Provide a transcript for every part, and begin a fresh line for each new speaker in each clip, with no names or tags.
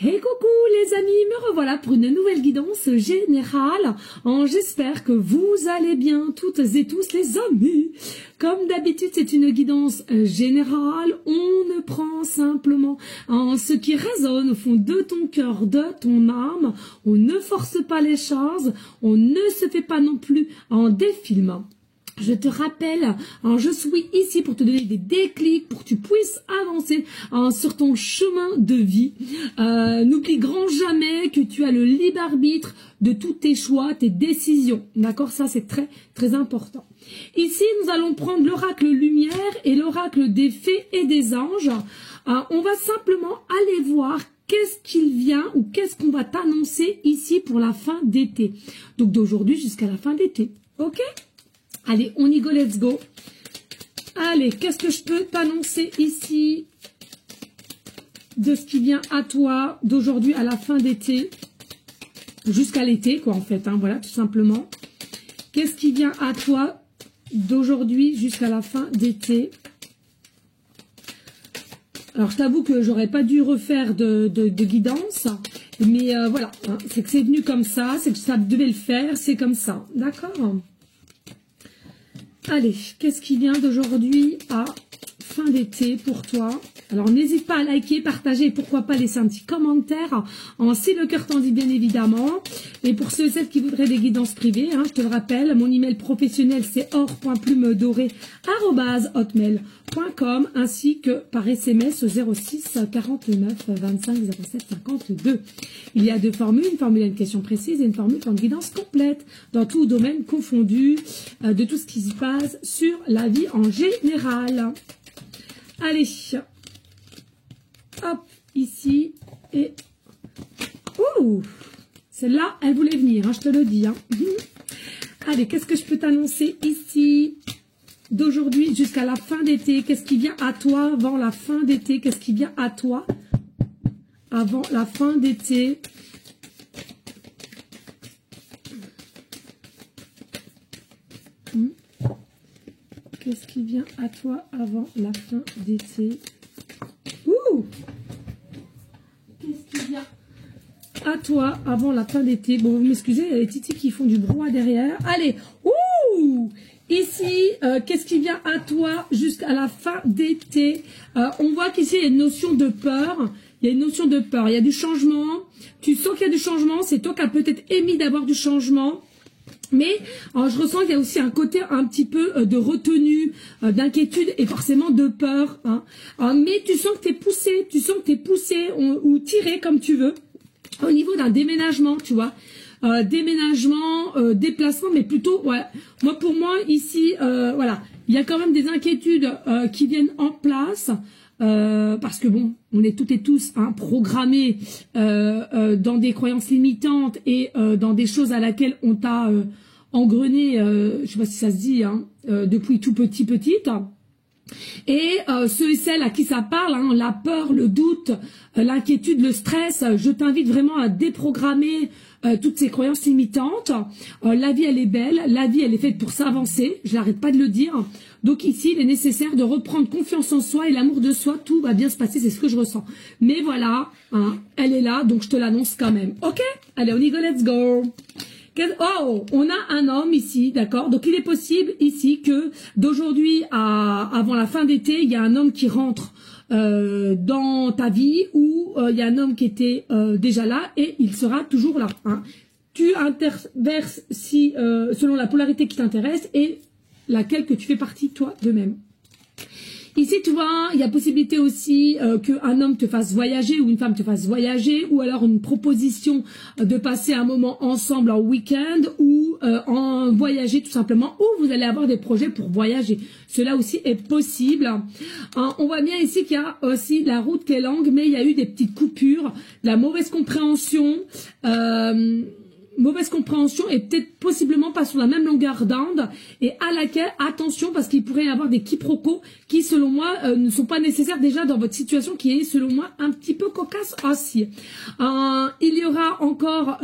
Hey coucou les amis, me revoilà pour une nouvelle guidance générale. J'espère que vous allez bien toutes et tous les amis. Comme d'habitude, c'est une guidance générale. On ne prend simplement ce qui résonne au fond de ton cœur, de ton âme. On ne force pas les choses. On ne se fait pas non plus des films. Je te rappelle, je suis ici pour te donner des déclics, pour que tu puisses avancer sur ton chemin de vie. N'oublie grand jamais que tu as le libre arbitre de tous tes choix, tes décisions. D'accord? Ça, c'est très, très important. Ici, nous allons prendre l'oracle lumière et l'oracle des fées et des anges. On va simplement aller voir qu'est-ce qu'il vient ou qu'est-ce qu'on va t'annoncer ici pour la fin d'été. Donc, d'aujourd'hui jusqu'à la fin d'été. OK? Allez, on y go, let's go. Allez, qu'est-ce que je peux t'annoncer ici de ce qui vient à toi d'aujourd'hui à la fin d'été, jusqu'à l'été, quoi, en fait, voilà, tout simplement. Qu'est-ce qui vient à toi d'aujourd'hui jusqu'à la fin d'été? Alors, je t'avoue que j'aurais pas dû refaire de guidance, mais voilà, c'est que c'est venu comme ça, c'est que ça devait le faire, c'est comme ça, d'accord? Allez, qu'est-ce qui vient d'aujourd'hui à fin d'été pour toi? Alors, n'hésite pas à liker, partager et pourquoi pas laisser un petit commentaire si le cœur t'en dit bien évidemment. Et pour ceux et celles qui voudraient des guidances privées, je te le rappelle, mon email professionnel c'est or.plumedorée@hotmail.com ainsi que par SMS au 06 49 25 07 52. Il y a deux formules, une formule à une question précise et une formule pour une guidance complète dans tout domaine confondu de tout ce qui se passe sur la vie en général. Allez, hop, ici, et... Ouh, celle-là, elle voulait venir, je te le dis. Allez, qu'est-ce que je peux t'annoncer ici d'aujourd'hui jusqu'à la fin d'été? Qu'est-ce qui vient à toi avant la fin d'été? Qu'est-ce qui vient à toi avant la fin d'été? Qu'est-ce qui vient à toi avant la fin d'été? Ouh! Qu'est-ce qui vient à toi avant la fin d'été? Bon, vous m'excusez, il y a les titis qui font du brouhaha derrière. Allez! Ouh! Ici, qu'est-ce qui vient à toi jusqu'à la fin d'été? On voit qu'ici, il y a une notion de peur. Il y a une notion de peur. Il y a du changement. Tu sens qu'il y a du changement. C'est toi qui as peut-être émis d'avoir du changement. Mais je ressens qu'il y a aussi un côté un petit peu de retenue, d'inquiétude et forcément de peur. Mais tu sens que tu es poussé, ou tiré comme tu veux, au niveau d'un déménagement, tu vois. Déménagement, déplacement, mais plutôt, ouais. Pour moi, ici, voilà, il y a quand même des inquiétudes qui viennent en place. Parce que bon, on est toutes et tous programmés dans des croyances limitantes et dans des choses à laquelle on t'a engrené, je sais pas si ça se dit, depuis tout petite. Et ceux et celles à qui ça parle, la peur, le doute, l'inquiétude, le stress, je t'invite vraiment à déprogrammer toutes ces croyances limitantes. La vie, elle est belle, la vie, elle est faite pour s'avancer, je n'arrête pas de le dire. Donc ici, il est nécessaire de reprendre confiance en soi et l'amour de soi, tout va bien se passer, c'est ce que je ressens. Mais voilà, elle est là, donc je te l'annonce quand même. Ok? Allez, on y go, let's go. Oh, on a un homme ici, d'accord? Donc il est possible ici que d'aujourd'hui avant la fin d'été, il y a un homme qui rentre dans ta vie ou il y a un homme qui était déjà là et il sera toujours là. Tu interverses selon la polarité qui t'intéresse et laquelle que tu fais partie toi de même. Ici, tu vois, il y a possibilité aussi qu'un homme te fasse voyager ou une femme te fasse voyager ou alors une proposition de passer un moment ensemble en week-end ou en voyager tout simplement ou vous allez avoir des projets pour voyager. Cela aussi est possible. On voit bien ici qu'il y a aussi la route qui est longue mais il y a eu des petites coupures, de la mauvaise compréhension, et peut-être possiblement pas sur la même longueur d'onde et à laquelle, attention, parce qu'il pourrait y avoir des quiproquos qui, selon moi, ne sont pas nécessaires déjà dans votre situation qui est, selon moi, un petit peu cocasse aussi. Il y aura encore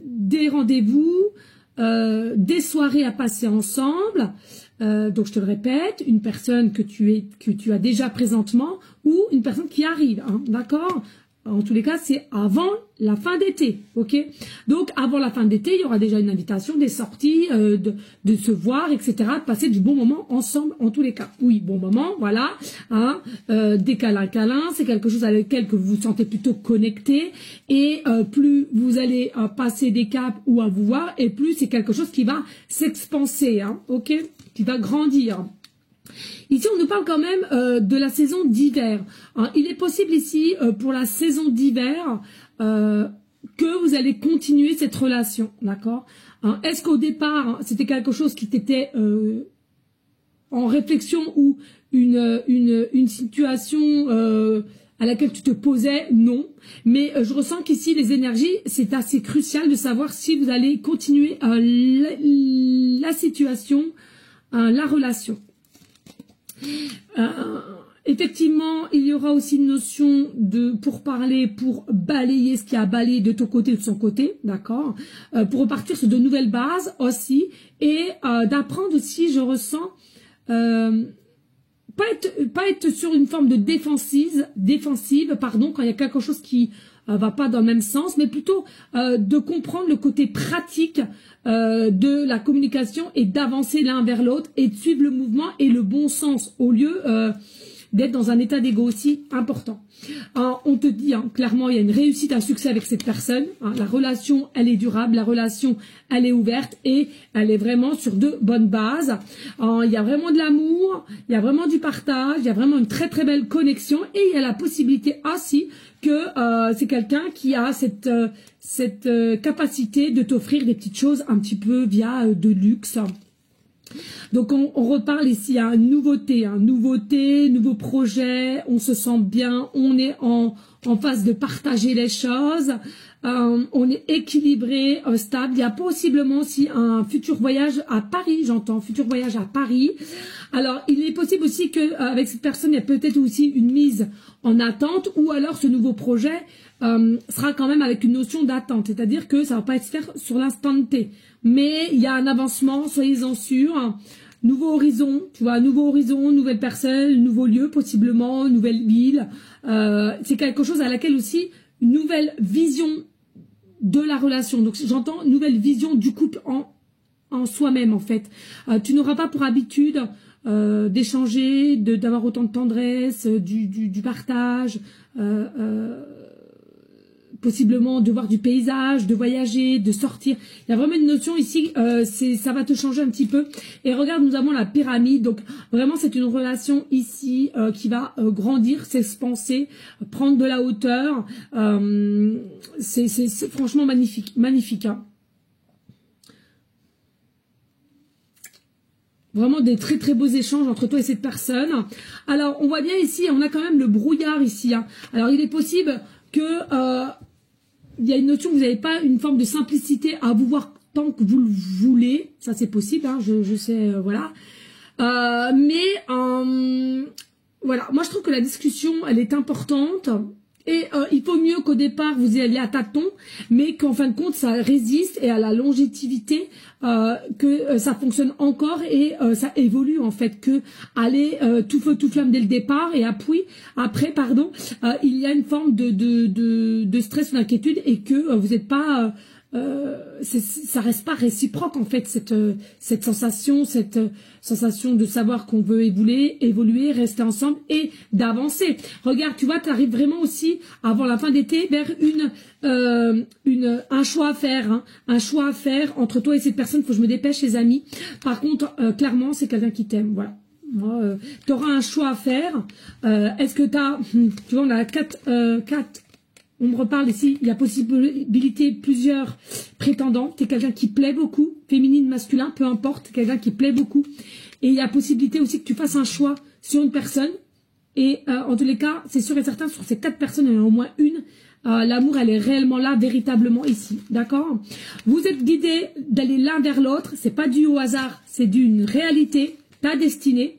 des rendez-vous, des soirées à passer ensemble. Donc, je te le répète, une personne que tu as déjà présentement ou une personne qui arrive, d'accord ? En tous les cas, c'est avant la fin d'été, ok? Donc, avant la fin d'été, il y aura déjà une invitation, des sorties, de se voir, etc., de passer du bon moment ensemble, en tous les cas. Oui, bon moment, voilà, hein, des câlins, c'est quelque chose avec lequel que vous vous sentez plutôt connecté, et plus vous allez passer des caps ou à vous voir, et plus c'est quelque chose qui va s'expanser, hein, ok? Qui va grandir. Ici, on nous parle quand même de la saison d'hiver. Hein, il est possible ici, pour la saison d'hiver, que vous allez continuer cette relation, d'accord? Hein, est-ce qu'au départ, hein, c'était quelque chose qui t'était en réflexion ou une situation à laquelle tu te posais? Non. Mais je ressens qu'ici, les énergies, c'est assez crucial de savoir si vous allez continuer la situation, la relation. Effectivement, il y aura aussi une notion de pour parler, pour balayer ce qui a balayé de ton côté ou de son côté, d'accord, pour repartir sur de nouvelles bases aussi, et d'apprendre aussi, je ressens, pas être sur une forme de défensive, pardon, quand il y a quelque chose qui va pas dans le même sens, mais plutôt de comprendre le côté pratique de la communication et d'avancer l'un vers l'autre et de suivre le mouvement et le bon sens au lieu d'être dans un état d'ego aussi important. On te dit clairement, il y a une réussite, un succès avec cette personne. La relation, elle est durable, la relation, elle est ouverte et elle est vraiment sur de bonnes bases. Il y a vraiment de l'amour, il y a vraiment du partage, il y a vraiment une très très belle connexion et il y a la possibilité aussi que c'est quelqu'un qui a cette capacité de t'offrir des petites choses un petit peu via de luxe. Donc on reparle ici à nouveauté, nouveau projet, on se sent bien, on est en phase de partager les choses, on est équilibré, stable. Il y a possiblement aussi un futur voyage à Paris, j'entends, futur voyage à Paris. Alors il est possible aussi que avec cette personne, il y a peut-être aussi une mise en attente ou alors ce nouveau projet sera quand même avec une notion d'attente, c'est-à-dire que ça va pas être fait sur l'instant T. Mais il y a un avancement, soyez-en sûrs. Nouveau horizon, tu vois, nouveau horizon, nouvelle personne, nouveau lieu, possiblement, nouvelle ville. C'est quelque chose à laquelle aussi, une nouvelle vision de la relation. Donc j'entends nouvelle vision du couple en soi-même en fait. Tu n'auras pas pour habitude d'échanger, d'avoir autant de tendresse, du partage, possiblement de voir du paysage, de voyager, de sortir. Il y a vraiment une notion ici, ça va te changer un petit peu. Et regarde, nous avons la pyramide. Donc vraiment, c'est une relation ici qui va grandir, s'expanser, prendre de la hauteur. C'est franchement magnifique, magnifique. Hein. Vraiment des très très beaux échanges entre toi et cette personne. Alors, on voit bien ici, on a quand même le brouillard ici. Hein. Alors, il est possible que il y a une notion que vous n'avez pas une forme de simplicité à vous voir tant que vous le voulez. Ça, c'est possible, hein, je sais, voilà. Voilà, moi, je trouve que la discussion, elle est importante. Et il faut mieux qu'au départ, vous y alliez à tâtons, mais qu'en fin de compte, ça résiste et à la longévité, que ça fonctionne encore et ça évolue en fait, que aller tout feu, tout flamme dès le départ et après, il y a une forme de stress ou d'inquiétude et que vous n'êtes pas... ça reste pas réciproque en fait cette sensation de savoir qu'on veut évoluer, rester ensemble et d'avancer. Regarde, tu vois, tu arrives vraiment aussi avant la fin d'été vers un choix à faire, hein, un choix à faire entre toi et cette personne. Faut que je me dépêche, les amis. Par contre, clairement, c'est quelqu'un qui t'aime. Voilà. Moi, tu auras un choix à faire. Est-ce que tu vois, on a quatre. On me reparle ici, il y a possibilité plusieurs prétendants. Tu es quelqu'un qui plaît beaucoup, féminine, masculin, peu importe, quelqu'un qui plaît beaucoup. Et il y a possibilité aussi que tu fasses un choix sur une personne. Et en tous les cas, c'est sûr et certain, sur ces 4 personnes, il y en a au moins une. L'amour, elle est réellement là, véritablement ici. D'accord? Vous êtes guidés d'aller l'un vers l'autre. C'est pas dû au hasard, c'est d'une réalité, ta destinée.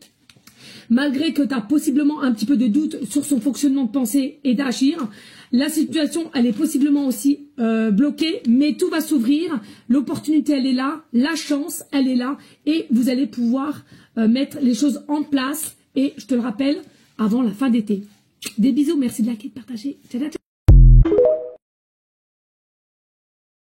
Malgré que tu as possiblement un petit peu de doute sur son fonctionnement de pensée et d'agir, la situation, elle est possiblement aussi bloquée, mais tout va s'ouvrir. L'opportunité, elle est là. La chance, elle est là. Et vous allez pouvoir mettre les choses en place. Et je te le rappelle, avant la fin d'été. Des bisous, merci de liker, de partager. Ciao, ciao.